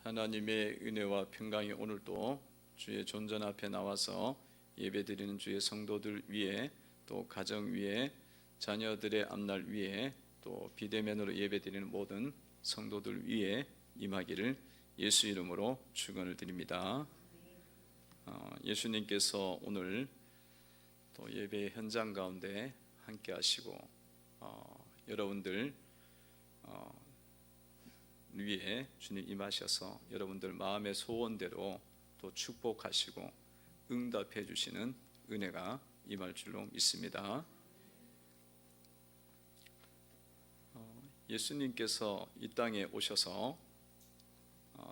하나님의 은혜와 평강이 오늘도 주의 존전 앞에 나와서 예배드리는 주의 성도들 위에, 또 가정 위에, 자녀들의 앞날 위에, 또 비대면으로 예배드리는 모든 성도들 위에 임하기를 예수 이름으로 축원을 드립니다. 예수님께서 오늘 또 예배 현장 가운데 함께 하시고 여러분들 위에 주님 임하셔서 여러분들 마음의 소원대로 또 축복하시고 응답해 주시는 은혜가 임할 줄로 믿습니다. 예수님께서 이 땅에 오셔서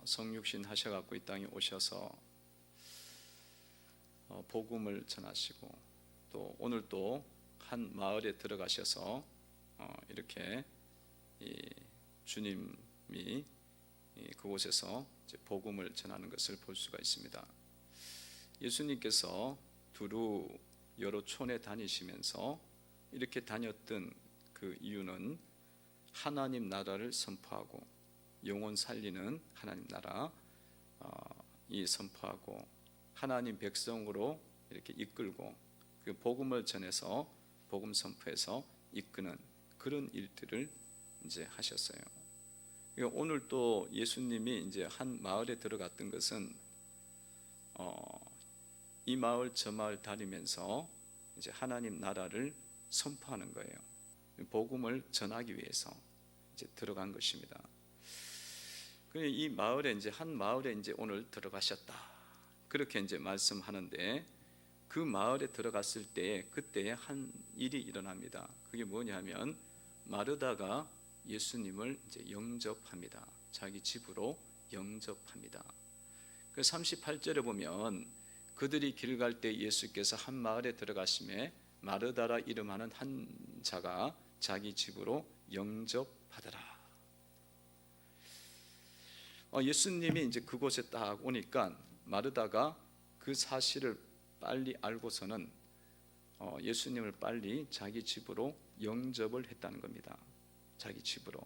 성육신 하셔갖고 이 땅에 오셔서 복음을 전하시고, 또 오늘 또 한 마을에 들어가셔서 이렇게 주님이 그곳에서 복음을 전하는 것을 볼 수가 있습니다. 예수님께서 두루 여러 촌에 다니시면서 이렇게 다녔던 그 이유는 하나님 나라를 선포하고 영혼 살리는 하나님 나라 이 선포하고 하나님 백성으로 이렇게 이끌고 그 복음을 전해서 복음 선포해서 이끄는 그런 일들을 이제 하셨어요. 오늘 또 예수님이 이제 한 마을에 들어갔던 것은 이 마을 저 마을 다니면서 이제 하나님 나라를 선포하는 거예요. 복음을 전하기 위해서 이제 들어간 것입니다. 이 마을에 이제 한 마을에 이제 오늘 들어가셨다, 그렇게 이제 말씀하는데, 그 마을에 들어갔을 때 그때 한 일이 일어납니다. 그게 뭐냐면 마르다가 예수님을 이제 영접합니다. 자기 집으로 영접합니다. 그 38절에 보면 그들이 길 갈 때 예수께서 한 마을에 들어가심에 마르다라 이름하는 한 자가 자기 집으로 영접하더라. 예수님이 이제 그곳에 딱 오니까 마르다가 그 사실을 빨리 알고서는 예수님을 빨리 자기 집으로 영접을 했다는 겁니다. 자기 집으로.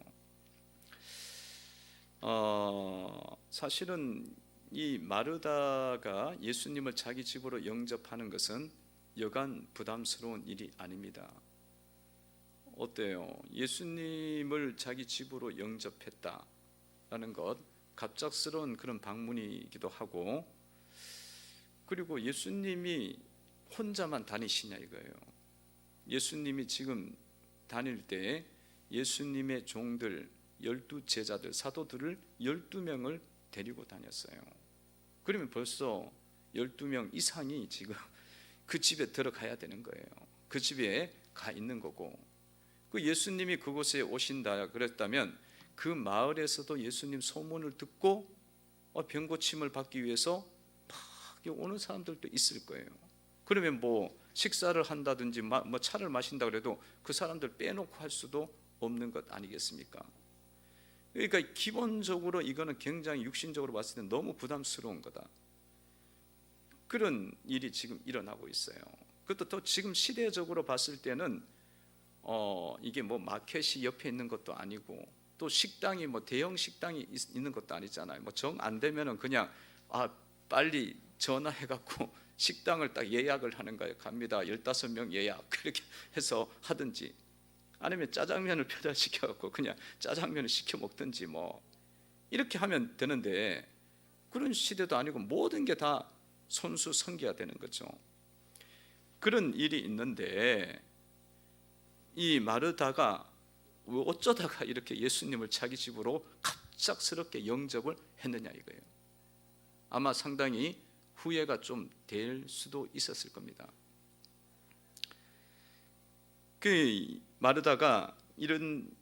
사실은 이 마르다가 예수님을 자기 집으로 영접하는 것은 여간 부담스러운 일이 아닙니다. 어때요? 예수님을 자기 집으로 영접했다라는 것, 갑작스러운 그런 방문이기도 하고, 그리고 예수님이 혼자만 다니시냐 이거예요. 예수님이 지금 다닐 때 예수님의 종들 12제자들 사도들을 12명을 데리고 다녔어요. 그러면 벌써 12명 이상이 지금 그 집에 들어가야 되는 거예요. 그 집에 가 있는 거고, 그 예수님이 그곳에 오신다 그랬다면 그 마을에서도 예수님 소문을 듣고 병고침을 받기 위해서 막 오는 사람들도 있을 거예요. 그러면 뭐 식사를 한다든지 뭐 차를 마신다 그래도 그 사람들 빼놓고 할 수도 없는 것 아니겠습니까? 그러니까 기본적으로 이거는 굉장히 육신적으로 봤을 때 너무 부담스러운 거다. 그런 일이 지금 일어나고 있어요. 그것도 또 지금 시대적으로 봤을 때는 이게 뭐 마켓이 옆에 있는 것도 아니고, 또 식당이 뭐 대형 식당이 있는 것도 아니잖아요. 뭐 정 안 되면은 그냥 빨리 전화해갖고 식당을 딱 예약을 하는 거예요. 갑니다. 15명 예약 그렇게 해서 하든지, 아니면 짜장면을 배달시켜갖고 그냥 짜장면을 시켜 먹든지 뭐 이렇게 하면 되는데, 그런 시대도 아니고 모든 게 다 손수성기가 되는 거죠. 그런 일이 있는데 이 마르다가 어쩌다가 이렇게 예수님을 자기 집으로 갑작스럽게 영접을 했느냐 이거예요. 아마 상당히 후회가 좀 될 수도 있었을 겁니다. 그 마르다가 이런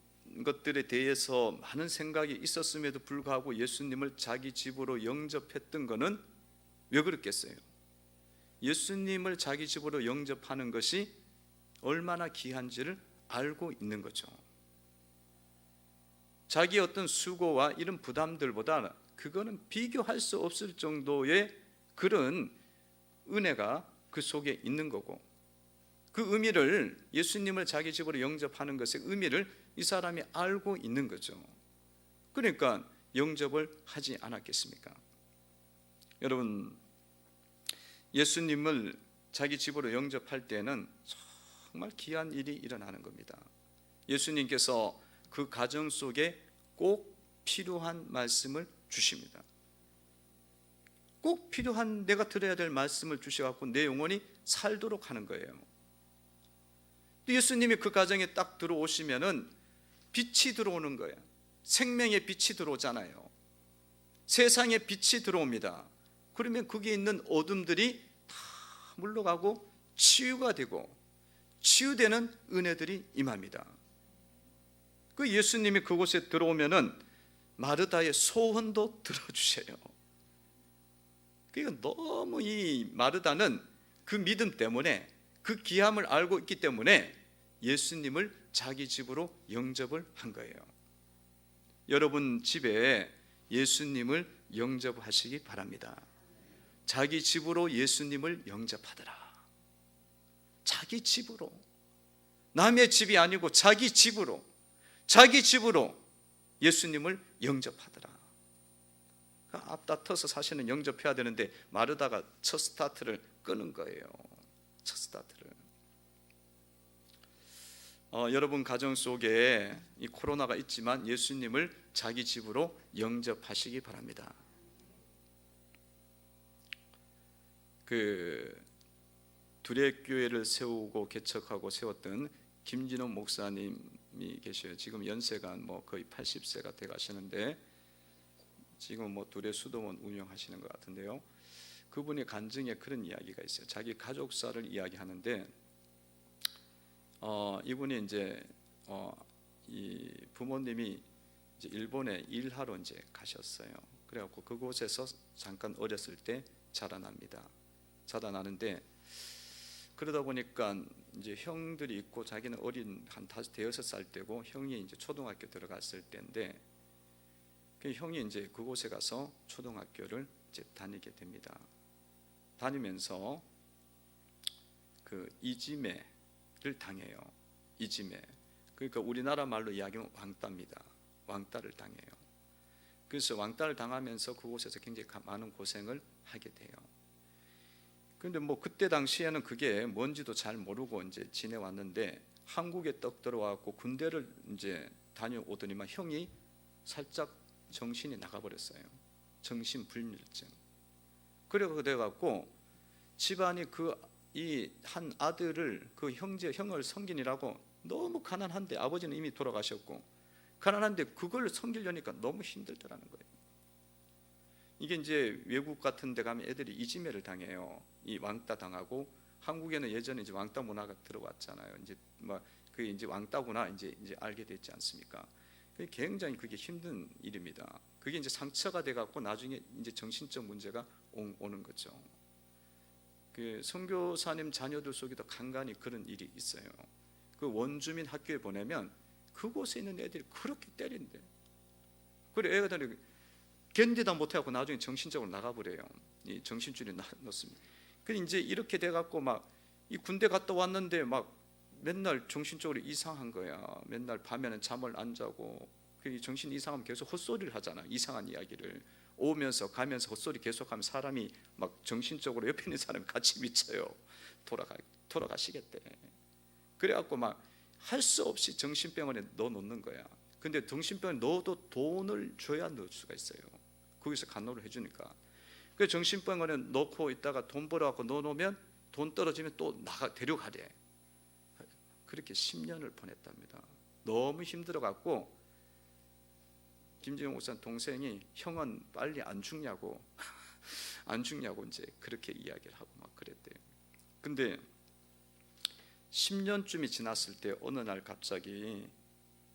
것들에 대해서 많은 생각이 있었음에도 불구하고 예수님을 자기 집으로 영접했던 것은 왜 그렇겠어요? 예수님을 자기 집으로 영접하는 것이 얼마나 귀한지를 알고 있는 거죠. 자기의 어떤 수고와 이런 부담들보다 그거는 비교할 수 없을 정도의 그런 은혜가 그 속에 있는 거고, 그 의미를, 예수님을 자기 집으로 영접하는 것의 의미를 이 사람이 알고 있는 거죠. 그러니까 영접을 하지 않았겠습니까? 여러분, 예수님을 자기 집으로 영접할 때는 정말 귀한 일이 일어나는 겁니다. 예수님께서 그 가정 속에 꼭 필요한 말씀을 주십니다. 꼭 필요한 내가 들어야 될 말씀을 주셔갖고 내 영혼이 살도록 하는 거예요. 예수님이 그 가정에 딱 들어오시면은 빛이 들어오는 거예요. 생명의 빛이 들어오잖아요. 세상에 빛이 들어옵니다. 그러면 거기에 있는 어둠들이 다 물러가고 치유가 되고 치유되는 은혜들이 임합니다. 그 예수님이 그곳에 들어오면은 마르다의 소원도 들어주셔요. 그러니까 너무 이 마르다는 그 믿음 때문에 그 귀함을 알고 있기 때문에 예수님을 자기 집으로 영접을 한 거예요. 여러분 집에 예수님을 영접하시기 바랍니다. 자기 집으로 예수님을 영접하더라. 자기 집으로, 남의 집이 아니고 자기 집으로 예수님을 영접하더라. 앞다퉈서 사실은 영접해야 되는데 마르다가 첫 스타트를 끄는 거예요. 첫 스타트를. 여러분 가정 속에 이 코로나가 있지만 예수님을 자기 집으로 영접하시기 바랍니다. 그 두레교회를 세우고 개척하고 세웠던 김진호 목사님이 계셔요. 지금 연세가 거의 80세가 돼 가시는데 지금 두레 수도원 운영하시는 것 같은데요. 그분의 간증에 그런 이야기가 있어요. 자기 가족사를 이야기하는데 이분이 이제 이 부모님이 이제 일본에 일하러 이제 가셨어요. 그래갖고 그곳에서 잠깐 어렸을 때 자라납니다. 자라나는데 그러다 보니까 이제 형들이 있고 자기는 어린 한 5살 때고 형이 이제 초등학교 들어갔을 때인데 그 형이 이제 그곳에 가서 초등학교를 이제 다니게 됩니다. 다니면서 그 이지매를 당해요. 이지매. 그러니까 우리나라 말로 이야기하면 왕따입니다. 왕따를 당해요. 그래서 왕따를 당하면서 그곳에서 굉장히 많은 고생을 하게 돼요. 그런데 그때 당시에는 그게 뭔지도 잘 모르고 이제 지내왔는데 한국에 떡 들어와갖고 군대를 이제 다녀오더니만 형이 살짝 정신이 나가버렸어요. 정신불면증. 그래갖고 집안이 이 한 아들을 그 형을 섬기느라고 너무 가난한데 아버지는 이미 돌아가셨고 가난한데 그걸 섬기려니까 너무 힘들더라는 거예요. 이게 이제 외국 같은 데 가면 애들이 이지매를 당해요. 이 왕따 당하고 한국에는 예전에 이제 왕따 문화가 들어왔잖아요. 이제 그게 이제 왕따구나 이제 알게 됐지 않습니까? 굉장히 그게 힘든 일입니다. 그게 이제 상처가 돼 갖고 나중에 이제 정신적 문제가 오는 거죠. 그 선교사님 자녀들 속에도 간간히 그런 일이 있어요. 그 원주민 학교에 보내면 그곳에 있는 애들이 그렇게 때린대. 그래 애들이 견디다 못해갖고 나중에 정신적으로 나가버려요. 이 정신줄이 넣습니다. 그 이제 이렇게 돼갖고 이 군대 갔다 왔는데 맨날 정신적으로 이상한 거야. 맨날 밤에는 잠을 안 자고 그 정신 이상하면 계속 헛소리를 하잖아. 이상한 이야기를 오면서 가면서 헛소리 계속하면 사람이 정신적으로 옆에 있는 사람이 같이 미쳐요. 돌아가시겠대. 그래갖고 할 수 없이 정신병원에 넣어놓는 거야. 근데 정신병원에 넣어도 돈을 줘야 넣을 수가 있어요. 거기서 간호를 해주니까. 그 정신병원에 넣고 있다가 돈 벌어갖고 넣어놓으면 돈 떨어지면 또 데려가래. 그렇게 10년을 보냈답니다. 너무 힘들어갖고 김진용 목사 동생이 형은 빨리 안 죽냐고 이제 그렇게 이야기를 하고 그랬대요. 근데 10년쯤이 지났을 때 어느 날 갑자기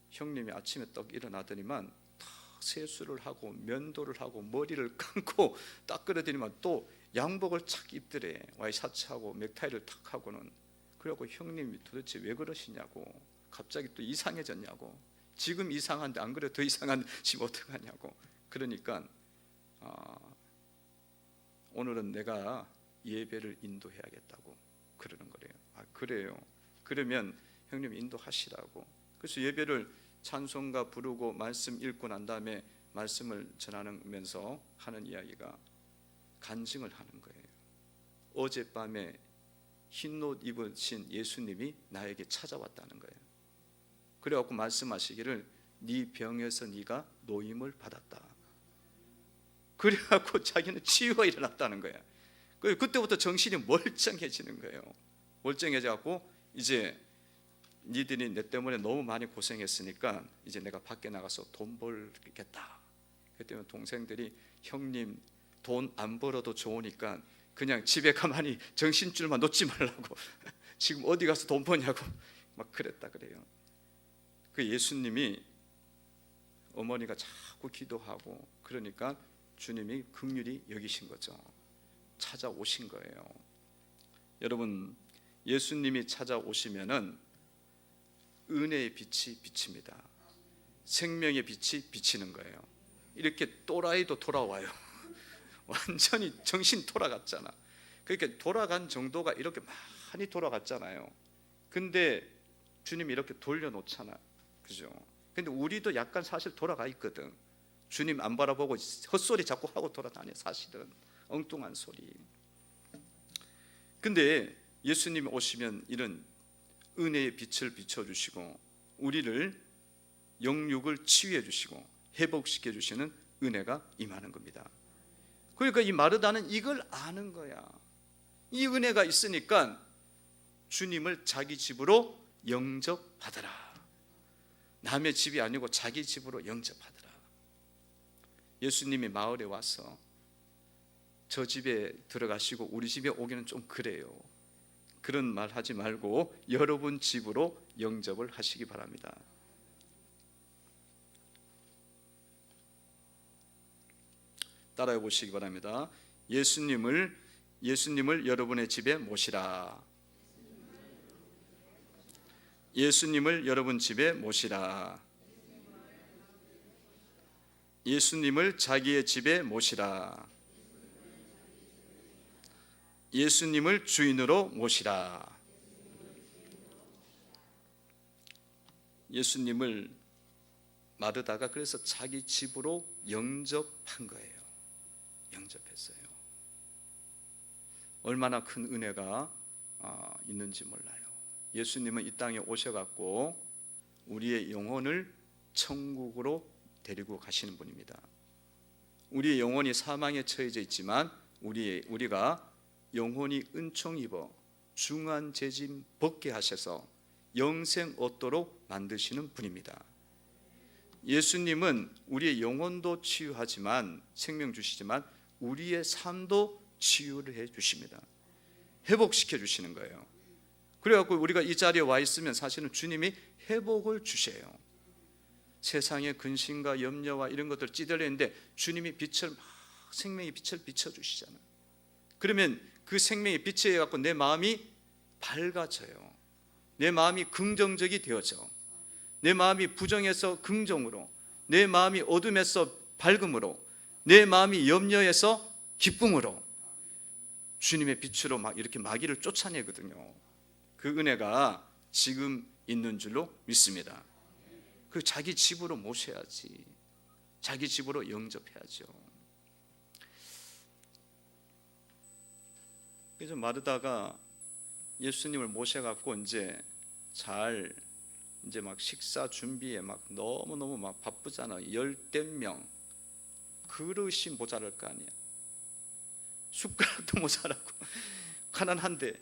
형님이 아침에 떡 일어나더니만 다 세수를 하고 면도를 하고 머리를 감고 딱 그러더니만 또 양복을 착 입더래. 와이셔츠하고 넥타이를 탁 하고는. 그래갖고 형님이 도대체 왜 그러시냐고, 갑자기 또 이상해졌냐고, 지금 이상한데 안 그래 더 이상한 지금 어떡하냐고. 그러니까 오늘은 내가 예배를 인도해야겠다고 그러는 거래요. 그래요. 그러면 형님 인도하시라고. 그래서 예배를 찬송가 부르고 말씀 읽고 난 다음에 말씀을 전하면서 하는 이야기가 간증을 하는 거예요. 어젯밤에 흰옷 입으신 예수님이 나에게 찾아왔다는 거예요. 그래갖고 말씀하시기를 네 병에서 네가 노임을 받았다. 그래갖고 자기는 치유가 일어났다는 거예요. 그때부터 정신이 멀쩡해지는 거예요. 멀쩡해져갖고 이제 니들이 내 때문에 너무 많이 고생했으니까 이제 내가 밖에 나가서 돈 벌겠다. 그때 동생들이 형님 돈 안 벌어도 좋으니까 그냥 집에 가만히 정신줄만 놓지 말라고 지금 어디 가서 돈 버냐고 막 그랬다 그래요. 그 예수님이 어머니가 자꾸 기도하고 그러니까 주님이 긍휼히 여기신 거죠. 찾아오신 거예요. 여러분, 예수님이 찾아오시면은 은혜의 빛이 비칩니다. 생명의 빛이 비치는 거예요. 이렇게 또라이도 돌아와요. 완전히 정신 돌아갔잖아. 그러니까 돌아간 정도가 이렇게 많이 돌아갔잖아요. 근데 주님이 이렇게 돌려놓잖아. 그죠? 근데 우리도 약간 사실 돌아가 있거든. 주님 안 바라보고 헛소리 자꾸 하고 돌아다녀. 사실은 엉뚱한 소리. 근데 예수님이 오시면 이런 은혜의 빛을 비춰주시고 우리를 영육을 치유해 주시고 회복시켜 주시는 은혜가 임하는 겁니다. 그러니까 이 마르다는 이걸 아는 거야. 이 은혜가 있으니까 주님을 자기 집으로 영접하더라. 남의 집이 아니고 자기 집으로 영접하더라. 예수님이 마을에 와서 저 집에 들어가시고 우리 집에 오기는 좀 그래요. 그런 말 하지 말고 여러분 집으로 영접을 하시기 바랍니다. 따라해 보시기 바랍니다. 예수님을 여러분의 집에 모시라. 예수님을 여러분 집에 모시라. 예수님을 자기의 집에 모시라. 예수님을 주인으로 모시라. 예수님을 마르다가 그래서 자기 집으로 영접한 거예요. 영접했어요. 얼마나 큰 은혜가 있는지 몰라요. 예수님은 이 땅에 오셔갖고 우리의 영혼을 천국으로 데리고 가시는 분입니다. 우리의 영혼이 사망에 처해져 있지만 우리가 영혼이 은총 입어 중한 죄짐 벗게 하셔서 영생 얻도록 만드시는 분입니다. 예수님은 우리의 영혼도 치유하지만 생명 주시지만 우리의 삶도 치유를 해 주십니다. 회복시켜 주시는 거예요. 그래갖고 우리가 이 자리에 와 있으면 사실은 주님이 회복을 주셔요. 세상의 근심과 염려와 이런 것들 찌들려 있는데 주님이 빛을 생명의 빛을 비춰주시잖아요. 그러면 그 생명의 빛에 갖고 내 마음이 밝아져요. 내 마음이 긍정적이 되어져. 내 마음이 부정에서 긍정으로, 내 마음이 어둠에서 밝음으로, 내 마음이 염려에서 기쁨으로 주님의 빛으로 막 이렇게 마귀를 쫓아내거든요. 그 은혜가 지금 있는 줄로 믿습니다. 그 자기 집으로 모셔야지. 자기 집으로 영접해야죠. 그래서 마르다가 예수님을 모셔갖고 이제 막 식사 준비에 막 너무너무 막 바쁘잖아. 10명 그릇이 모자랄 거 아니야. 숟가락도 모자라고 가난한데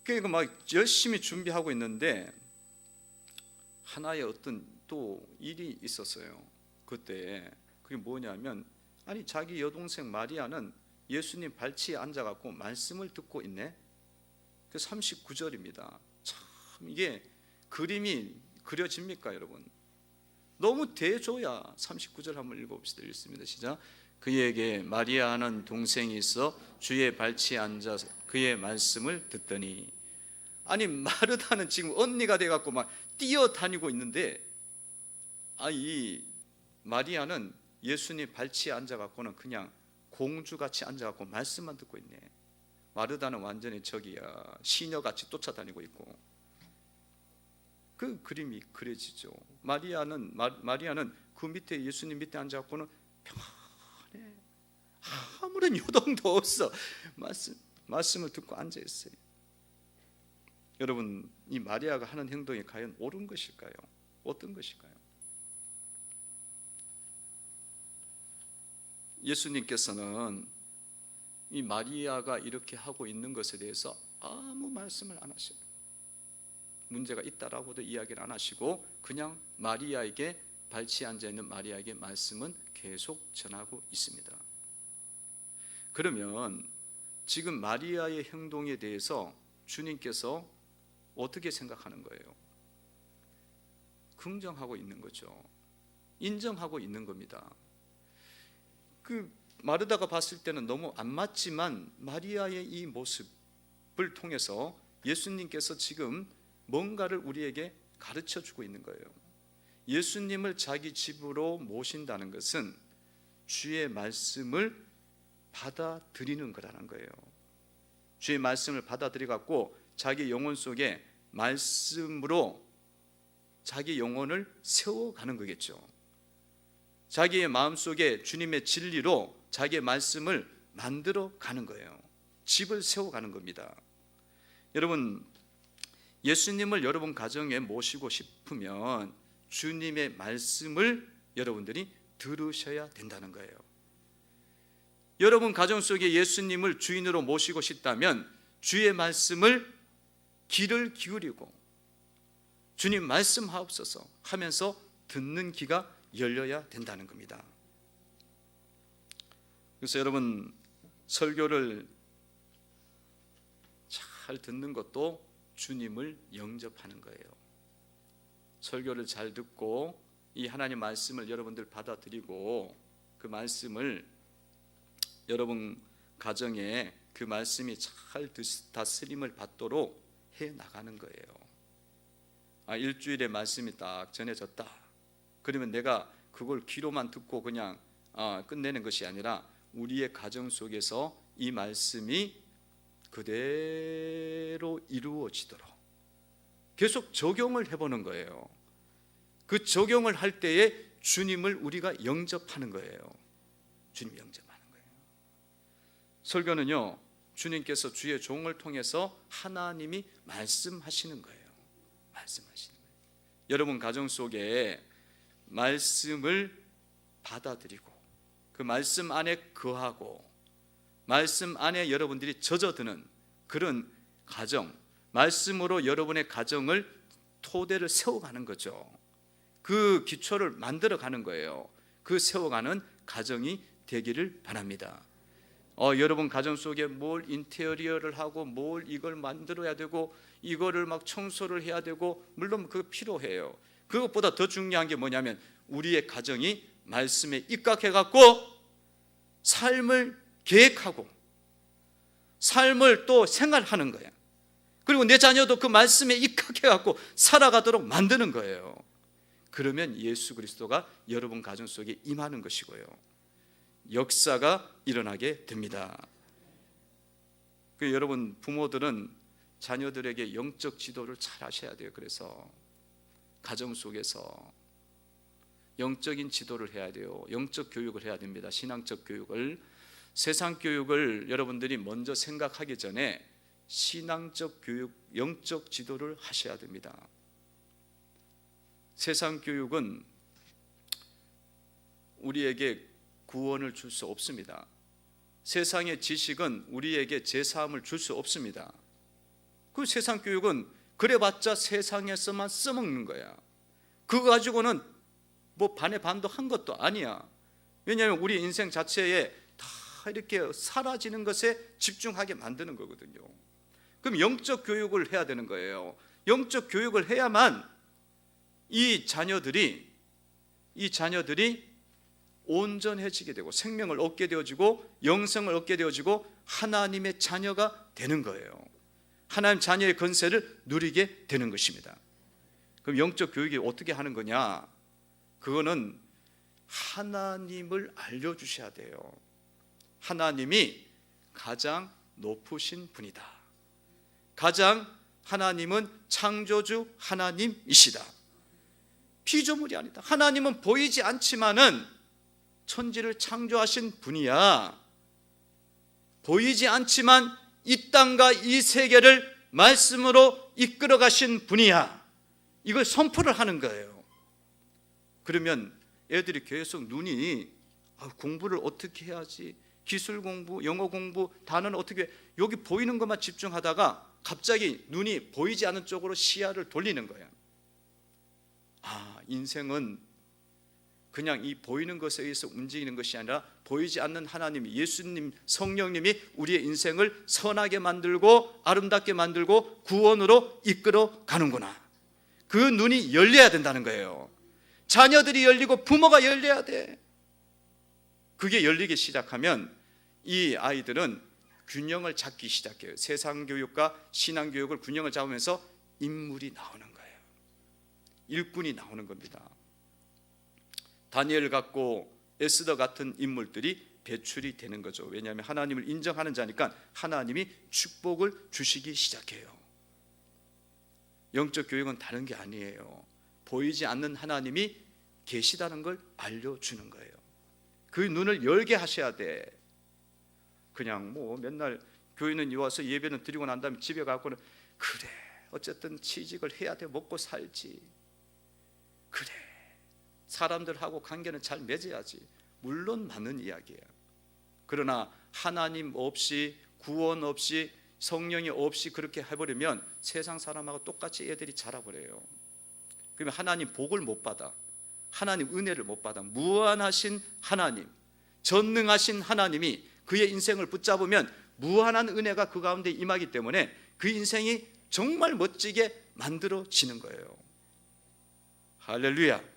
그러니까 막 열심히 준비하고 있는데 하나의 어떤 또 일이 있었어요. 그때 그게 뭐냐면 자기 여동생 마리아는 예수님 발치에 앉아갖고 말씀을 듣고 있네. 그 39절입니다. 참 이게 그림이 그려집니까 여러분? 너무 대조야. 39절 한번 읽어봅시다. 읽습니다. 시작. 그에게 마리아는 동생이 있어 주의 발치에 앉아서 그의 말씀을 듣더니 마르다는 지금 언니가 돼갖고 막 뛰어다니고 있는데 이 마리아는 예수님 발치에 앉아갖고는 그냥 공주같이 앉아갖고 말씀만 듣고 있네. 마르다는 완전히 시녀같이 쫓아다니고 있고 그 그림이 그려지죠. 마리아는 그 밑에 예수님 밑에 앉아갖고는 평안해. 아무런 요동도 없어. 말씀을 듣고 앉아 있어요. 여러분, 이 마리아가 하는 행동이 과연 옳은 것일까요? 어떤 것일까요? 예수님께서는 이 마리아가 이렇게 하고 있는 것에 대해서 아무 말씀을 안 하셔요. 문제가 있다라고도 이야기를 안 하시고 그냥 마리아에게, 발치에 앉아있는 마리아에게 말씀은 계속 전하고 있습니다. 그러면 지금 마리아의 행동에 대해서 주님께서 어떻게 생각하는 거예요? 긍정하고 있는 거죠. 인정하고 있는 겁니다. 그 마르다가 봤을 때는 너무 안 맞지만 마리아의 이 모습을 통해서 예수님께서 지금 뭔가를 우리에게 가르쳐 주고 있는 거예요. 예수님을 자기 집으로 모신다는 것은 주의 말씀을 받아들이는 거라는 거예요. 주의 말씀을 받아들여갖고 자기 영혼 속에 말씀으로 자기 영혼을 세워가는 거겠죠. 자기의 마음속에 주님의 진리로 자기의 말씀을 만들어 가는 거예요. 집을 세워가는 겁니다. 여러분, 예수님을 여러분 가정에 모시고 싶으면 주님의 말씀을 여러분들이 들으셔야 된다는 거예요. 여러분 가정 속에 예수님을 주인으로 모시고 싶다면 주의 말씀을 귀를 기울이고 주님 말씀하옵소서 하면서 듣는 귀가 열려야 된다는 겁니다. 그래서 여러분, 설교를 잘 듣는 것도 주님을 영접하는 거예요. 설교를 잘 듣고 이 하나님 말씀을 여러분들 받아들이고 그 말씀을 여러분 가정에 그 말씀이 잘 다스림을 받도록 해 나가는 거예요. 일주일에 말씀이 딱 전해졌다. 그러면 내가 그걸 귀로만 듣고 그냥 끝내는 것이 아니라 우리의 가정 속에서 이 말씀이 그대로 이루어지도록 계속 적용을 해보는 거예요. 그 적용을 할 때에 주님을 우리가 영접하는 거예요. 주님 영접하는 거예요. 설교는요, 주님께서 주의 종을 통해서 하나님이 말씀하시는 거예요. 말씀하시는 거예요. 여러분 가정 속에 말씀을 받아들이고 그 말씀 안에 거하고 말씀 안에 여러분들이 젖어드는 그런 가정, 말씀으로 여러분의 가정을 토대를 세워가는 거죠. 그 기초를 만들어가는 거예요. 그 세워가는 가정이 되기를 바랍니다. 여러분 가정 속에 뭘 인테리어를 하고 뭘 이걸 만들어야 되고 이거를 막 청소를 해야 되고 물론 그거 필요해요. 그것보다 더 중요한 게 뭐냐면 우리의 가정이 말씀에 입각해갖고 삶을 계획하고 삶을 또 생활하는 거예요. 그리고 내 자녀도 그 말씀에 입각해갖고 살아가도록 만드는 거예요. 그러면 예수 그리스도가 여러분 가정 속에 임하는 것이고요, 역사가 일어나게 됩니다. 여러분 부모들은 자녀들에게 영적 지도를 잘 하셔야 돼요. 그래서 가정 속에서 영적인 지도를 해야 돼요. 영적 교육을 해야 됩니다. 신앙적 교육을. 세상 교육을 여러분들이 먼저 생각하기 전에 신앙적 교육, 영적 지도를 하셔야 됩니다. 세상 교육은 우리에게 구원을 줄 수 없습니다. 세상의 지식은 우리에게 제사함을 줄 수 없습니다. 그 세상 교육은 그래봤자 세상에서만 써먹는 거야. 그거 가지고는 뭐 반의 반도 한 것도 아니야. 왜냐하면 우리 인생 자체에 다 이렇게 사라지는 것에 집중하게 만드는 거거든요. 그럼 영적 교육을 해야 되는 거예요. 영적 교육을 해야만 이 자녀들이 온전해지게 되고 생명을 얻게 되어지고 영생을 얻게 되어지고 하나님의 자녀가 되는 거예요. 하나님 자녀의 권세를 누리게 되는 것입니다. 그럼 영적 교육이 어떻게 하는 거냐? 그거는 하나님을 알려주셔야 돼요. 하나님이 가장 높으신 분이다. 가장 하나님은 창조주 하나님이시다. 피조물이 아니다. 하나님은 보이지 않지만은 천지를 창조하신 분이야. 보이지 않지만 이 땅과 이 세계를 말씀으로 이끌어 가신 분이야. 이걸 선포를 하는 거예요. 그러면 애들이 계속 눈이 공부를 어떻게 해야지, 기술 공부, 영어 공부, 단어는 어떻게, 여기 보이는 것만 집중하다가 갑자기 눈이 보이지 않는 쪽으로 시야를 돌리는 거야. 인생은 그냥 이 보이는 것에 의해서 움직이는 것이 아니라 보이지 않는 하나님, 예수님, 성령님이 우리의 인생을 선하게 만들고 아름답게 만들고 구원으로 이끌어 가는구나. 그 눈이 열려야 된다는 거예요. 자녀들이 열리고 부모가 열려야 돼. 그게 열리기 시작하면 이 아이들은 균형을 잡기 시작해요. 세상 교육과 신앙 교육을 균형을 잡으면서 인물이 나오는 거예요. 일꾼이 나오는 겁니다. 다니엘 같고 에스더 같은 인물들이 배출이 되는 거죠. 왜냐하면 하나님을 인정하는 자니까 하나님이 축복을 주시기 시작해요. 영적 교육은 다른 게 아니에요. 보이지 않는 하나님이 계시다는 걸 알려주는 거예요. 그 눈을 열게 하셔야 돼. 그냥 뭐 맨날 교회는 와서 예배는 드리고 난 다음에 집에 가고는 그래 어쨌든 취직을 해야 돼, 먹고 살지, 그래 사람들하고 관계는 잘 맺어야지, 물론 맞는 이야기예요. 그러나 하나님 없이, 구원 없이, 성령이 없이 그렇게 해버리면 세상 사람하고 똑같이 애들이 자라버려요. 그러면 하나님 복을 못 받아, 하나님 은혜를 못 받아. 무한하신 하나님, 전능하신 하나님이 그의 인생을 붙잡으면 무한한 은혜가 그 가운데 임하기 때문에 그 인생이 정말 멋지게 만들어지는 거예요. 할렐루야.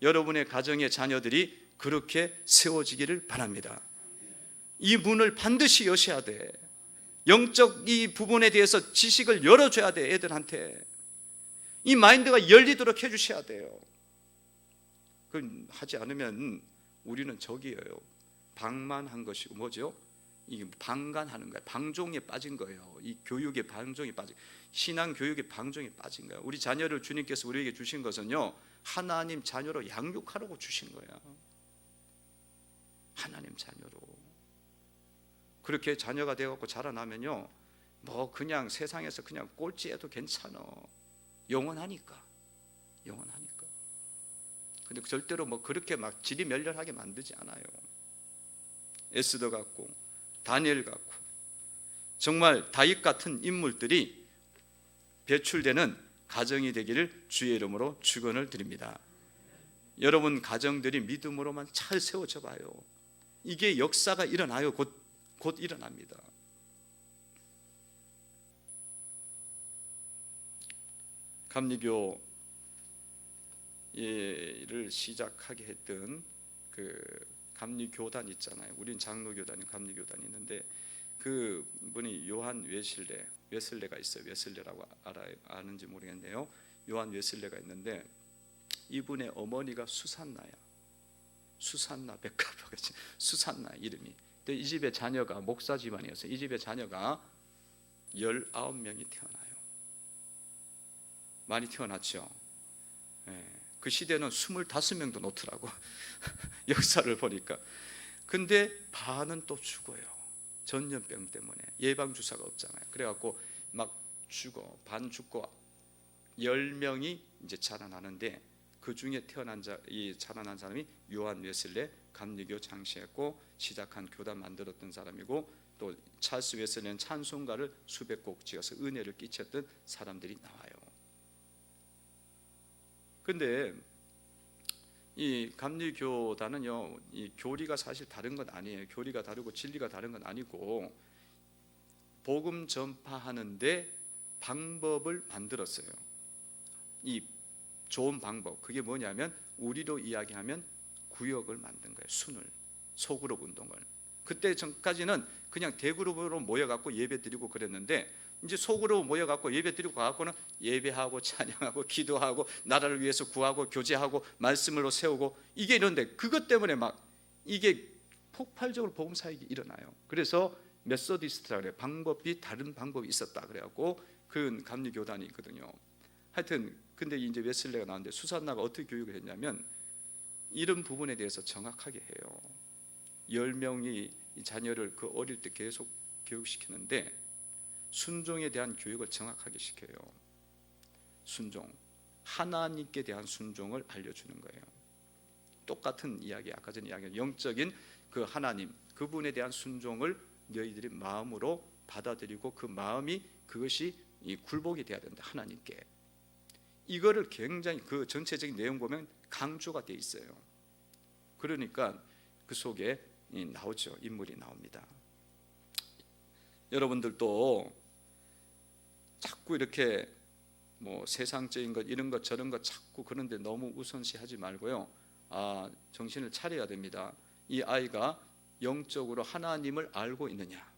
여러분의 가정의 자녀들이 그렇게 세워지기를 바랍니다. 이 문을 반드시 여셔야 돼. 영적 이 부분에 대해서 지식을 열어줘야 돼. 애들한테 이 마인드가 열리도록 해주셔야 돼요. 그 하지 않으면 우리는 저기예요. 방만한 것이고 뭐죠? 이 방관하는 거예요. 방종에 빠진 거예요. 이 교육의 방종에 빠진, 신앙 교육의 방종에 빠진 거예요. 우리 자녀를 주님께서 우리에게 주신 것은요, 하나님 자녀로 양육하라고 주신 거야. 하나님 자녀로. 그렇게 자녀가 되어갖고 자라나면요, 뭐 그냥 세상에서 그냥 꼴찌해도 괜찮아. 영원하니까. 영원하니까. 근데 절대로 뭐 그렇게 막 지리멸렬하게 만들지 않아요. 에스더 같고 다니엘 같고 정말 다윗 같은 인물들이 배출되는 가정이 되기를 주의 이름으로 축원을 드립니다. 여러분 가정들이 믿음으로만 잘 세워져 봐요. 이게 역사가 일어나요. 곧 일어납니다. 감리교를 시작하게 했던 그 감리교단 있잖아요. 우린 장로교단이 감리교단이 있는데 그 분이 요한 웨슬레가 있어요. 웨슬레라고 아는지 모르겠네요. 요한 웨슬레가 있는데 이분의 어머니가 수산나야. 수산나 백합 수산나 이름이. 근데 이 집의 자녀가 목사 집안이었어요. 이 집의 자녀가 19명이 태어나요. 많이 태어났죠. 그 시대는 25명도 놓더라고. 역사를 보니까. 근데 반은 또 죽어요. 전염병 때문에 예방주사가 없잖아요. 그래갖고 막 죽어, 반 죽고 10명이 이제 자라나는데 그 중에 자라난 사람이 요한 웨슬레, 감리교 장시했고 시작한 교단 만들었던 사람이고, 또 찰스 웨슬레는 찬송가를 수백 곡 지어서 은혜를 끼쳤던 사람들이 나와요. 근데 이 감리교단은요, 이 교리가 사실 다른 건 아니에요. 교리가 다르고 진리가 다른 건 아니고 복음 전파하는데 방법을 만들었어요. 이 좋은 방법, 그게 뭐냐면 우리로 이야기하면 구역을 만든 거예요. 순을, 소그룹 운동을. 그때 전까지는 그냥 대그룹으로 모여갖고 예배 드리고 그랬는데 이제 소그룹 모여갖고 예배 드리고 가갖고는 예배하고 찬양하고 기도하고 나라를 위해서 구하고 교제하고 말씀으로 세우고 이게 이런데 그것 때문에 막 이게 폭발적으로 복음 사역이 일어나요. 그래서 메소디스트라 그래요. 다른 방법이 있었다 그래갖고 그 감리교단이 있거든요. 하여튼 근데 이제 웨슬레가 나왔는데 수산나가 어떻게 교육을 했냐면 이런 부분에 대해서 정확하게 해요. 10명이 이 자녀를 그 어릴 때 계속 교육시키는데 순종에 대한 교육을 정확하게 시켜요. 순종, 하나님께 대한 순종을 알려주는 거예요. 똑같은 이야기, 아까 전에 이야기한 영적인 그 하나님, 그분에 대한 순종을 너희들이 마음으로 받아들이고 그 마음이 그것이 이 굴복이 돼야 된다, 하나님께. 이거를 굉장히 그 전체적인 내용 보면 강조가 돼 있어요. 그러니까 그 속에 나오죠. 인물이 나옵니다. 여러분들도 자꾸 이렇게 뭐 세상적인 것 이런 것 저런 것 자꾸 그런데 너무 우선시하지 말고요. 정신을 차려야 됩니다. 이 아이가 영적으로 하나님을 알고 있느냐,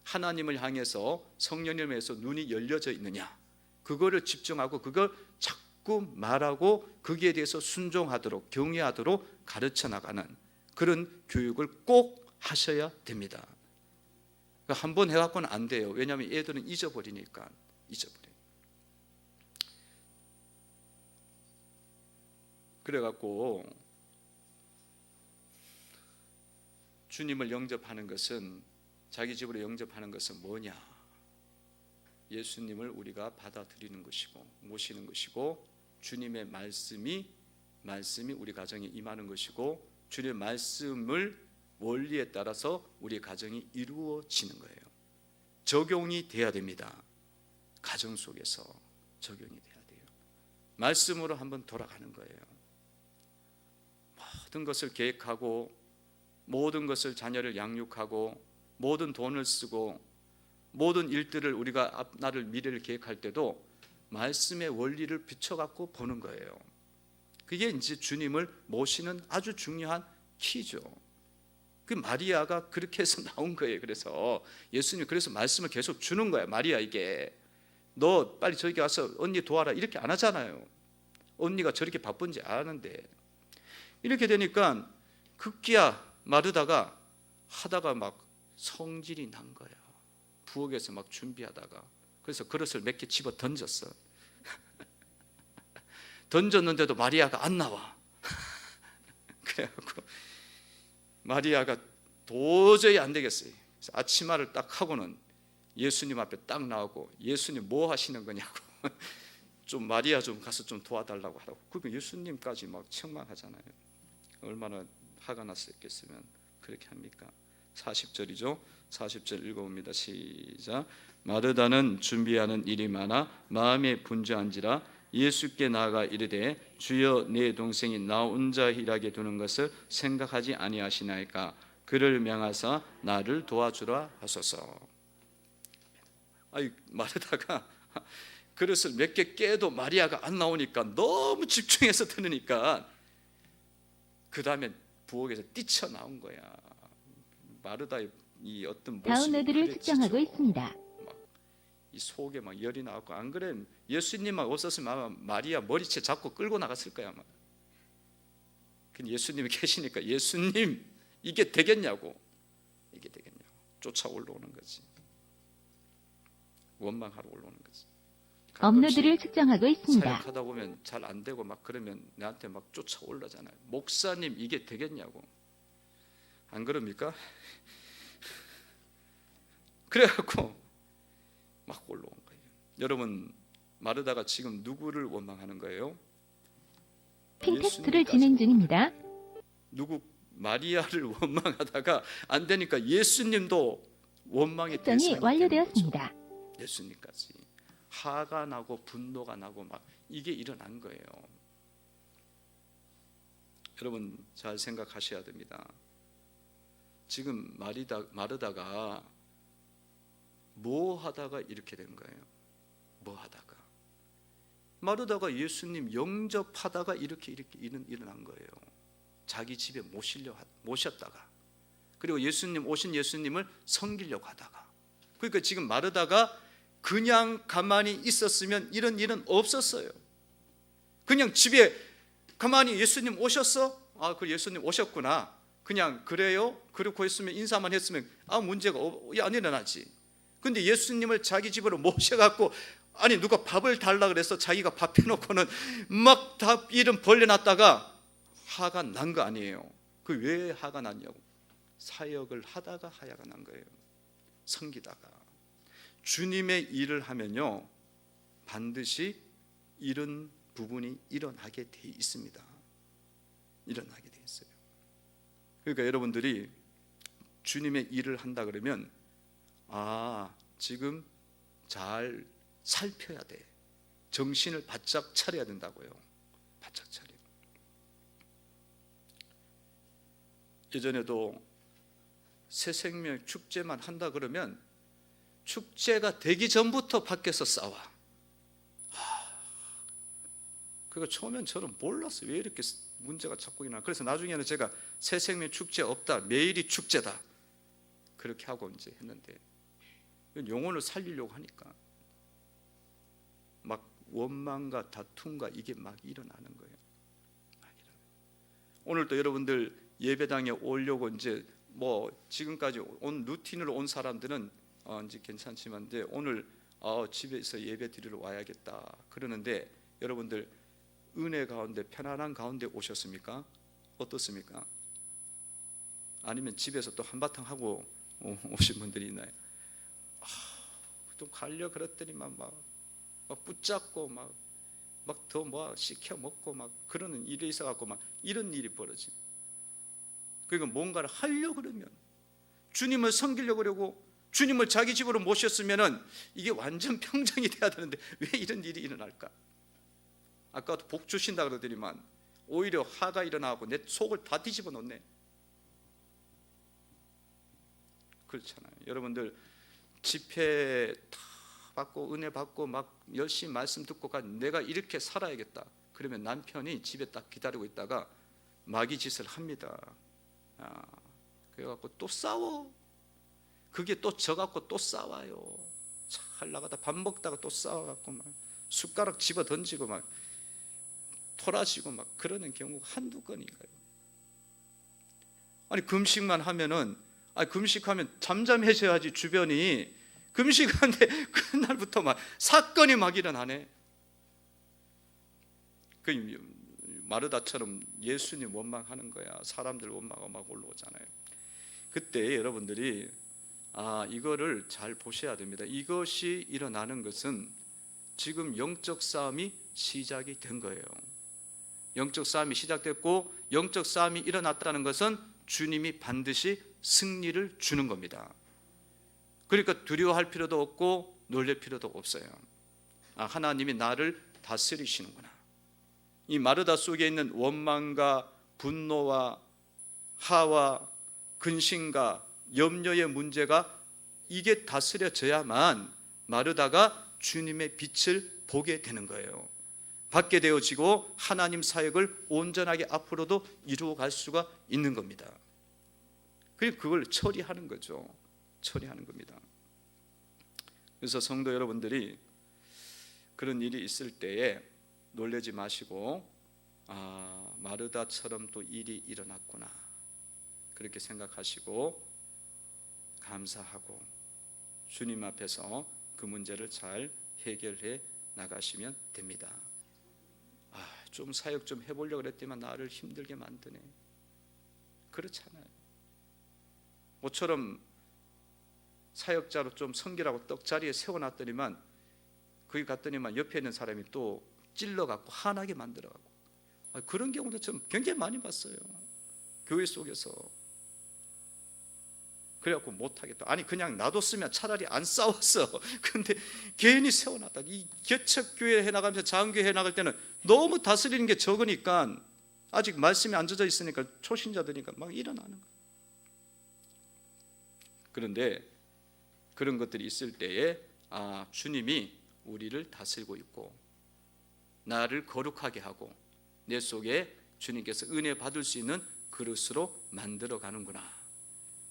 하나님을 향해서 성령님을 위해서 눈이 열려져 있느냐, 그거를 집중하고 그걸 자꾸 말하고 거기에 대해서 순종하도록 경외하도록 가르쳐 나가는 그런 교육을 꼭 하셔야 됩니다. 한 번 해갖고는 안 돼요. 왜냐하면 애들은 잊어버리니까. 그래갖고 주님을 영접하는 것은, 자기 집으로 영접하는 것은 뭐냐? 예수님을 우리가 받아들이는 것이고 모시는 것이고, 주님의 말씀이 우리 가정에 임하는 것이고, 주님의 말씀을 원리에 따라서 우리 가정이 이루어지는 거예요. 적용이 돼야 됩니다. 가정 속에서 적용이 돼야 돼요. 말씀으로 한번 돌아가는 거예요. 모든 것을 계획하고 모든 것을 자녀를 양육하고 모든 돈을 쓰고 모든 일들을 우리가 앞날을 미래를 계획할 때도 말씀의 원리를 비춰갖고 보는 거예요. 그게 이제 주님을 모시는 아주 중요한 키죠. 그 마리아가 그렇게 해서 나온 거예요. 그래서 예수님이 그래서 말씀을 계속 주는 거예요. 마리아에게 너 빨리 저기 가서 언니 도와라 이렇게 안 하잖아요. 언니가 저렇게 바쁜지 아는데. 이렇게 되니까 급기야 마르다가 하다가 막 성질이 난 거야. 부엌에서 막 준비하다가. 그래서 그릇을 몇 개 집어 던졌어. 던졌는데도 마리아가 안 나와. 그래갖고 마리아가 도저히 안 되겠어요. 그래서 아침마를 딱 하고는 예수님 앞에 딱 나오고, 예수님 뭐 하시는 거냐고. 좀 마리아 좀 가서 좀 도와달라고 하라고. 그러니까 예수님까지 막 책망하잖아요. 얼마나 화가 났었겠으면 그렇게 합니까? 40절이죠. 40절 읽어봅니다. 시작. 마르다는 준비하는 일이 많아 마음에 분주한지라 예수께 나아가 이르되 주여 내 동생이 나 혼자 일하게 두는 것을 생각하지 아니하시나이까. 그를 명하사 나를 도와주라 하소서. 마르다가 그릇을 몇 개 깨도 마리아가 안 나오니까 너무 집중해서 들으니까 그 다음에 부엌에서 뛰쳐나온 거야. 마르다의 이 어떤 모습이 다운로드를 측정하고 있습니다. 이 속에 막 열이 나왔고, 안 그래 예수님만 없었으면 아마 마리아 머리채 잡고 끌고 나갔을 거야. 아마. 근데 예수님이 계시니까 예수님 이게 되겠냐고, 쫓아 올라오는 거지. 원망하러 올라오는 거지. 업로드를 측정하고 있습니다. 사역하다 보면 잘 안 되고 막 그러면 내한테 막 쫓아 올라잖아요. 목사님 이게 되겠냐고. 안 그럽니까? 그래갖고 막 올라온 거예요. 여러분, 마르다가 지금 누구를 원망하는 거예요? 핑테스트를 진행 중입니다. 마리아를 원망하다가 안 되니까 예수님도 원망의 측정이 대상이 완료되었습니다. 예수님까지 화가 나고 분노가 나고 막 이게 일어난 거예요. 여러분 잘 생각하셔야 됩니다. 지금 마르다가 뭐 하다가 이렇게 된 거예요? 뭐 하다가? 마르다가 예수님 영접하다가 이렇게 일어난 거예요. 자기 집에 모셨다가, 그리고 오신 예수님을 섬기려고 하다가. 그러니까 지금 마르다가 그냥 가만히 있었으면 이런 일은 없었어요. 그냥 집에 가만히 예수님 오셨어? 그 예수님 오셨구나. 그냥 그래요? 그렇고 했으면 인사만 했으면 문제가 안 일어나지. 근데 예수님을 자기 집으로 모셔갖고 아니 누가 밥을 달라 그래서 자기가 밥 해놓고는 막 다 이름 벌려놨다가 화가 난 거 아니에요. 그 왜 화가 났냐고. 사역을 하다가 화가 난 거예요. 섬기다가. 주님의 일을 하면요 반드시 이런 부분이 일어나게 돼 있습니다. 일어나게 돼 있어요. 그러니까 여러분들이 주님의 일을 한다 그러면 지금 잘 살펴야 돼. 정신을 바짝 차려야 된다고요. 바짝 차려. 예전에도 새생명 축제만 한다 그러면 축제가 되기 전부터 밖에서 싸워. 그러니까 처음엔 저는 몰랐어요. 왜 이렇게 문제가 자꾸 일어나. 그래서 나중에는 제가 새생명 축제 없다, 매일이 축제다 그렇게 하고 이제 했는데, 영혼을 살리려고 하니까 막 원망과 다툼과 이게 막 일어나는 거예요. 막 일어나요. 오늘도 여러분들 예배당에 오려고 이제 뭐 지금까지 온 루틴으로 온 사람들은 이제 괜찮지만 이제 오늘 집에서 예배 드리러 와야겠다 그러는데, 여러분들 은혜 가운데 편안한 가운데 오셨습니까? 어떻습니까? 아니면 집에서 또 한바탕 하고 오신 분들이 있나요? 좀 가려 그랬더니만 막 붙잡고 막 더 뭐 시켜 먹고 막 그러는 일이 있어갖고 막 이런 일이 벌어지. 그러니까 뭔가를 하려 그러면, 주님을 섬기려 그러고 주님을 자기 집으로 모셨으면은 이게 완전 평정이 돼야 되는데 왜 이런 일이 일어날까? 아까도 복 주신다 그러더니만 오히려 화가 일어나고 내 속을 다 뒤집어 놓네. 그렇잖아요. 여러분들 집회 다 받고 은혜 받고 막 열심히 말씀 듣고 내가 이렇게 살아야겠다 그러면 남편이 집에 딱 기다리고 있다가 마귀 짓을 합니다. 그래갖고 또 싸워. 그게 또 져갖고 또 싸워요. 잘 나가다 밥 먹다가 또 싸워갖고 막 숟가락 집어 던지고 막 토라지고 막 그러는 경우가 한두 건인가요? 아니 금식만 하면은, 금식하면 잠잠해져야지. 주변이 금식하는데 그날부터 막 사건이 막 일어나네. 그 마르다처럼 예수님 원망하는 거야. 사람들 원망하고 막 올라오잖아요. 그때 여러분들이 이거를 잘 보셔야 됩니다. 이것이 일어나는 것은 지금 영적 싸움이 시작이 된 거예요. 영적 싸움이 시작됐고, 영적 싸움이 일어났다는 것은 주님이 반드시 승리를 주는 겁니다. 그러니까 두려워할 필요도 없고 놀랄 필요도 없어요. 하나님이 나를 다스리시는구나. 이 마르다 속에 있는 원망과 분노와 하와 근심과 염려의 문제가 이게 다스려져야만 마르다가 주님의 빛을 보게 되는 거예요. 받게 되어지고 하나님 사역을 온전하게 앞으로도 이루어갈 수가 있는 겁니다. 그리고 그걸 처리하는 거죠. 처리하는 겁니다. 그래서 성도 여러분들이 그런 일이 있을 때에 놀라지 마시고 마르다처럼 또 일이 일어났구나 그렇게 생각하시고 감사하고 주님 앞에서 그 문제를 잘 해결해 나가시면 됩니다. 좀 사역 좀 해보려고 그랬더니만 나를 힘들게 만드네. 그렇잖아요. 모처럼 사역자로 좀 섬기라고 떡자리에 세워놨더니만 거기 갔더니만 옆에 있는 사람이 또 찔러갖고 화나게 만들어갖고 그런 경우도 좀 굉장히 많이 봤어요. 교회 속에서. 그래갖고 못하겠다. 그냥 놔뒀으면 차라리 안 싸웠어. 근데 괜히 세워놨다. 이 개척교회 해나가면서 자은교회 해나갈 때는 너무 다스리는 게 적으니까, 아직 말씀이 안 젖어 있으니까 초신자들이니까 막 일어나는 거예요. 그런데 그런 것들이 있을 때에 주님이 우리를 다스리고 있고 나를 거룩하게 하고 내 속에 주님께서 은혜 받을 수 있는 그릇으로 만들어 가는구나,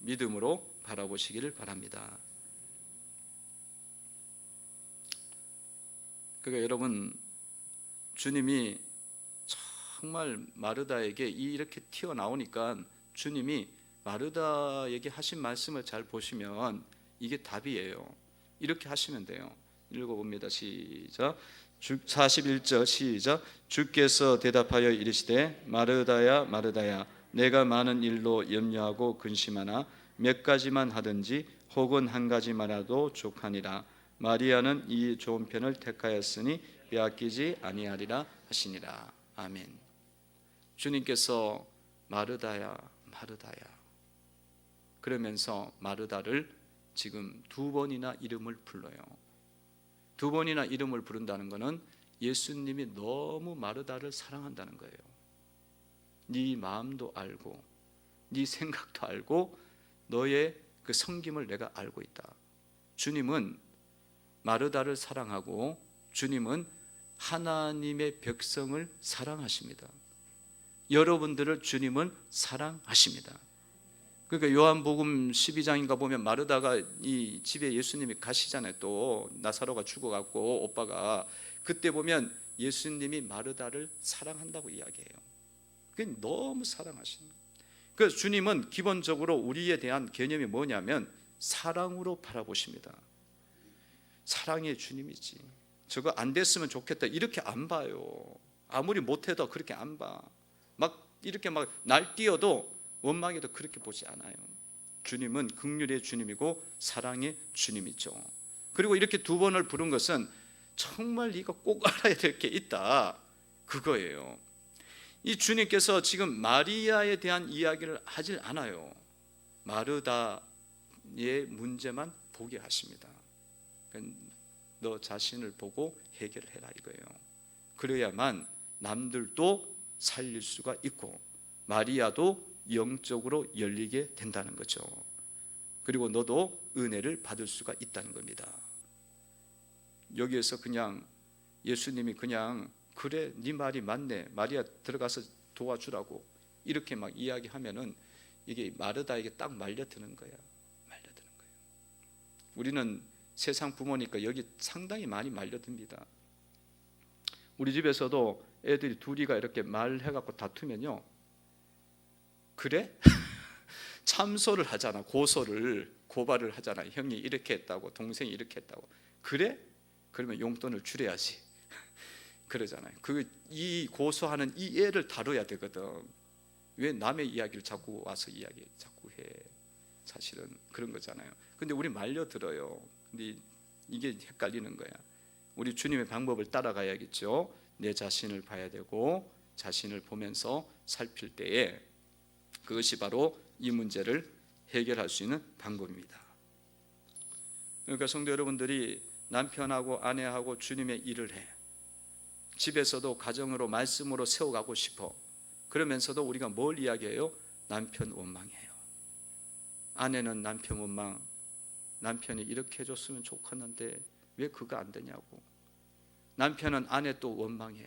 믿음으로 바라보시기를 바랍니다. 그러니까 여러분, 주님이 정말 마르다에게 이렇게 튀어나오니까 주님이 마르다에게 하신 말씀을 잘 보시면 이게 답이에요. 이렇게 하시면 돼요. 읽어봅니다. 시작. 41절 시작. 주께서 대답하여 이르시되 마르다야 마르다야 내가 많은 일로 염려하고 근심하나 몇 가지만 하든지 혹은 한 가지만이라도 족하니라. 마리아는 이 좋은 편을 택하였으니 빼앗기지 아니하리라 하시니라. 아멘. 주님께서 마르다야 마르다야 그러면서 마르다를 지금 두 번이나 이름을 불러요. 두 번이나 이름을 부른다는 것은 예수님이 너무 마르다를 사랑한다는 거예요. 네 마음도 알고 네 생각도 알고 너의 그 섬김을 내가 알고 있다. 주님은 마르다를 사랑하고 주님은 하나님의 백성을 사랑하십니다. 여러분들을 주님은 사랑하십니다. 그러니까 요한복음 12장인가 보면 마르다가 이 집에 예수님이 가시잖아요. 또 나사로가 죽어갖고 오빠가 그때 보면 예수님이 마르다를 사랑한다고 이야기해요. 그게 너무 사랑하시는 거예요. 그래서 주님은 기본적으로 우리에 대한 개념이 뭐냐면 사랑으로 바라보십니다. 사랑의 주님이지. 저거 안 됐으면 좋겠다 이렇게 안 봐요. 아무리 못해도 그렇게 안 봐. 막 이렇게 막 날뛰어도 원망해도 그렇게 보지 않아요. 주님은 긍휼의 주님이고 사랑의 주님이죠. 그리고 이렇게 두 번을 부른 것은 정말 네가 꼭 알아야 될 게 있다 그거예요. 이 주님께서 지금 마리아에 대한 이야기를 하질 않아요. 마르다의 문제만 보게 하십니다. 너 자신을 보고 해결해라 이거예요. 그래야만 남들도 살릴 수가 있고 마리아도 영적으로 열리게 된다는 거죠. 그리고 너도 은혜를 받을 수가 있다는 겁니다. 여기에서 그냥 예수님이 그냥 그래 네 말이 맞네 마리아 들어가서 도와주라고 이렇게 막 이야기하면은 이게 마르다에게 딱 말려드는 거야. 말려드는 거예요. 우리는 세상 부모니까 여기 상당히 많이 말려듭니다. 우리 집에서도 애들이 둘이가 이렇게 말해갖고 다투면요 그래? 참소를 하잖아. 고소를 고발을 하잖아. 형이 이렇게 했다고 동생이 이렇게 했다고. 그래? 그러면 용돈을 줄여야지. 그러잖아요. 이 고소하는 이 애를 다뤄야 되거든. 왜 남의 이야기를 자꾸 와서 자꾸 해. 사실은 그런 거잖아요. 근데 우리 말려들어요. 근데 이게 헷갈리는 거야. 우리 주님의 방법을 따라가야겠죠. 내 자신을 봐야 되고 자신을 보면서 살필 때에 그것이 바로 이 문제를 해결할 수 있는 방법입니다. 그러니까 성도 여러분들이 남편하고 아내하고 주님의 일을 해. 집에서도 가정으로 말씀으로 세워가고 싶어. 그러면서도 우리가 뭘 이야기해요? 남편 원망해요. 아내는 남편 원망. 남편이 이렇게 해줬으면 좋겠는데 왜 그거 안 되냐고. 남편은 아내 또 원망해.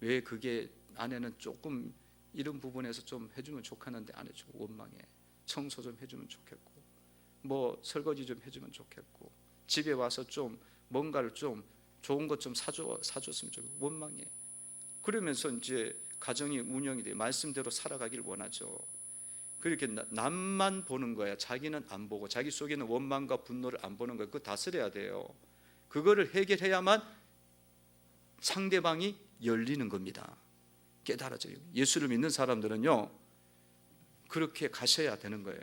왜 그게 아내는 조금 이런 부분에서 좀 해주면 좋겠는데 안 해주고 원망해. 청소 좀 해주면 좋겠고 뭐 설거지 좀 해주면 좋겠고 집에 와서 좀 뭔가를 좀 좋은 것 좀 사줬으면 좋겠고 원망해. 그러면서 이제 가정이 운영이 돼 말씀대로 살아가기를 원하죠. 그렇게 남만 보는 거야. 자기는 안 보고 자기 속에 있는 원망과 분노를 안 보는 거야. 그거 다스려야 돼요. 그거를 해결해야만 상대방이 열리는 겁니다. 깨달아져요. 예수를 믿는 사람들은요 그렇게 가셔야 되는 거예요.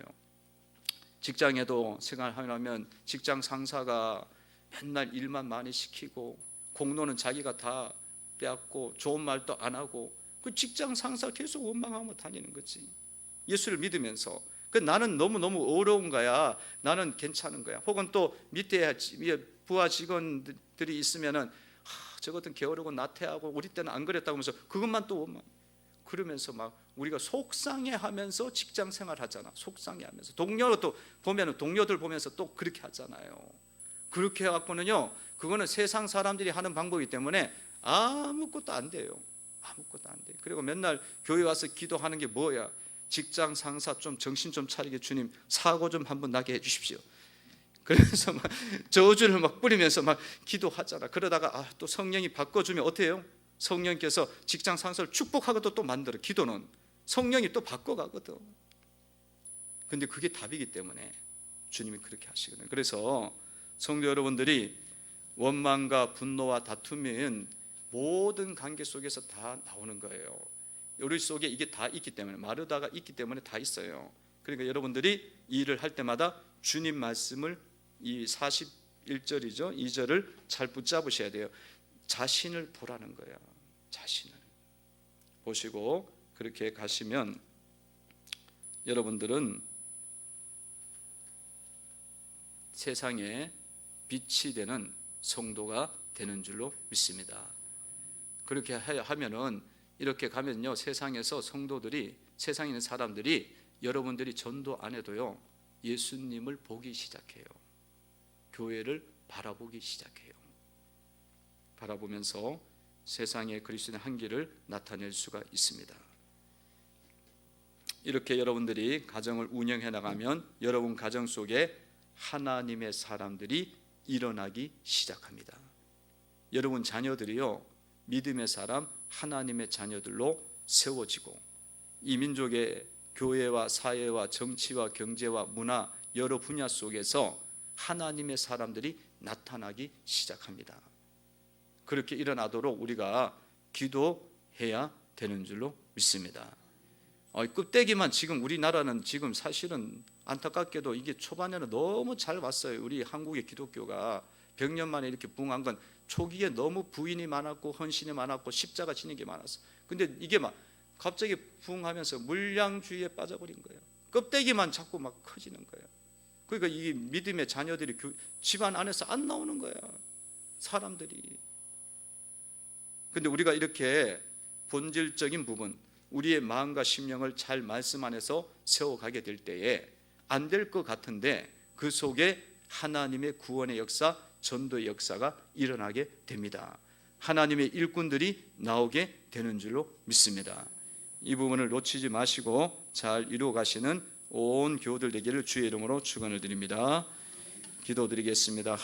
직장에도 생활하면 직장 상사가 맨날 일만 많이 시키고 공로는 자기가 다 빼앗고 좋은 말도 안 하고 그 직장 상사 계속 원망하며 다니는 거지. 예수를 믿으면서 나는 너무너무 어려운 거야. 나는 괜찮은 거야. 혹은 또 밑에 부하 직원들이 있으면은 저것은 게으르고 나태하고 우리 때는 안 그랬다고 하면서 그것만 또 원망. 그러면서 막 우리가 속상해하면서 직장 생활하잖아. 속상해하면서 동료도 보면은 동료들 보면서 또 그렇게 하잖아요. 그렇게 해갖고는요 그거는 세상 사람들이 하는 방법이기 때문에 아무것도 안 돼요. 아무것도 안 돼. 그리고 맨날 교회 와서 기도하는 게 뭐야? 직장 상사 좀 정신 좀 차리게 주님 사고 좀 한번 나게 해주십시오. 그래서 막 저주를 막 뿌리면서 막 기도하잖아. 그러다가 또 성령이 바꿔주면 어때요? 성령께서 직장 상사를 축복하고도 또 만들어. 기도는 성령이 또 바꿔가거든. 근데 그게 답이기 때문에 주님이 그렇게 하시거든요. 그래서 성도 여러분들이 원망과 분노와 다툼은 모든 관계 속에서 다 나오는 거예요. 우리 속에 이게 다 있기 때문에, 마르다가 있기 때문에 다 있어요. 그러니까 여러분들이 이 일을 할 때마다 주님 말씀을, 이 41절이죠, 2절을 잘 붙잡으셔야 돼요. 자신을 보라는 거예요. 자신을 보시고 그렇게 가시면 여러분들은 세상에 빛이 되는 성도가 되는 줄로 믿습니다. 그렇게 하면은, 이렇게 가면요, 세상에서 성도들이, 세상에 있는 사람들이 여러분들이 전도 안 해도요, 예수님을 보기 시작해요. 교회를 바라보기 시작해요. 바라보면서 세상에 그리스도의 한기를 나타낼 수가 있습니다. 이렇게 여러분들이 가정을 운영해 나가면 여러분 가정 속에 하나님의 사람들이 일어나기 시작합니다. 여러분 자녀들이요, 믿음의 사람, 하나님의 자녀들로 세워지고, 이 민족의 교회와 사회와 정치와 경제와 문화 여러 분야 속에서 하나님의 사람들이 나타나기 시작합니다. 그렇게 일어나도록 우리가 기도해야 되는 줄로 믿습니다. 껍데기만, 지금 우리나라는 지금 사실은 안타깝게도 이게 초반에는 너무 잘 왔어요. 우리 한국의 기독교가 100년 만에 이렇게 부흥한 건 초기에 너무 부인이 많았고 헌신이 많았고 십자가 지는 게 많았어. 근데 이게 막 갑자기 부흥하면서 물량주의에 빠져버린 거예요. 껍데기만 자꾸 막 커지는 거예요. 그러니까 이 믿음의 자녀들이 집안 안에서 안 나오는 거야, 사람들이. 근데 우리가 이렇게 본질적인 부분, 우리의 마음과 심령을 잘 말씀 안에서 세워가게 될 때에 안 될 것 같은데 그 속에 하나님의 구원의 역사, 전도의 역사가 일어나게 됩니다. 하나님의 일꾼들이 나오게 되는 줄로 믿습니다. 이 부분을 놓치지 마시고 잘 이루어 가시는 온 교우들 되기를 주의 이름으로 축원을 드립니다. 기도드리겠습니다.